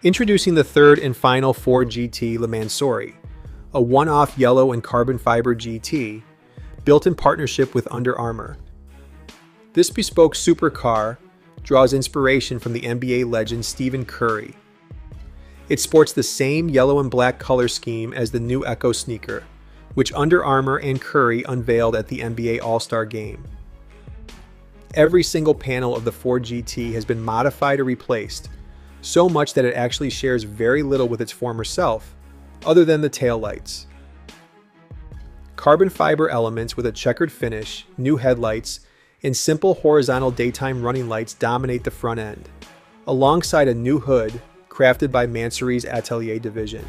Introducing the third and final Ford GT Le Mansory, a one-off yellow and carbon fiber GT, built in partnership with Under Armour. This bespoke supercar draws inspiration from the NBA legend Stephen Curry. It sports the same yellow and black color scheme as the new Echo sneaker, which Under Armour and Curry unveiled at the NBA All-Star Game. Every single panel of the Ford GT has been modified or replaced, so much that it actually shares very little with its former self, other than the taillights. Carbon fiber elements with a checkered finish, new headlights, and simple horizontal daytime running lights dominate the front end, alongside a new hood crafted by Mansory's Atelier division.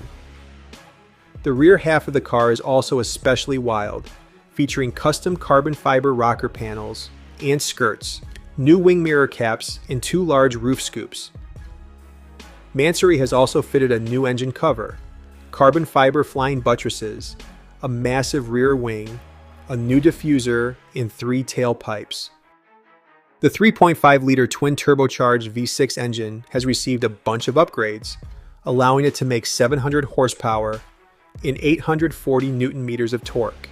The rear half of the car is also especially wild, featuring custom carbon fiber rocker panels and skirts, new wing mirror caps, and two large roof scoops. Mansory has also fitted a new engine cover, carbon fiber flying buttresses, a massive rear wing, a new diffuser, and 3 tailpipes. The 3.5-liter twin-turbocharged V6 engine has received a bunch of upgrades, allowing it to make 700 horsepower and 840 Newton-meters of torque.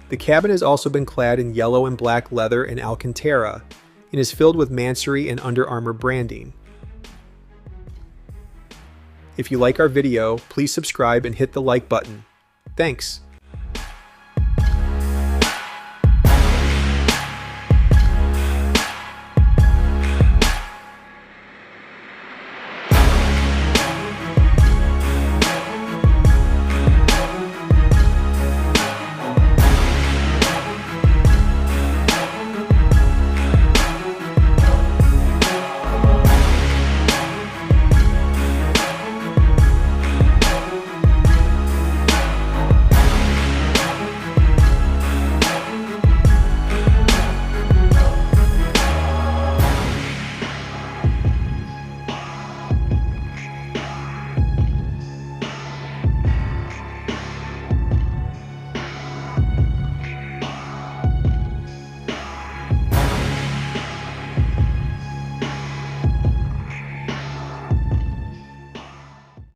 The cabin has also been clad in yellow and black leather and Alcantara, and is filled with Mansory and Under Armour branding. If you like our video, please subscribe and hit the like button. Thanks!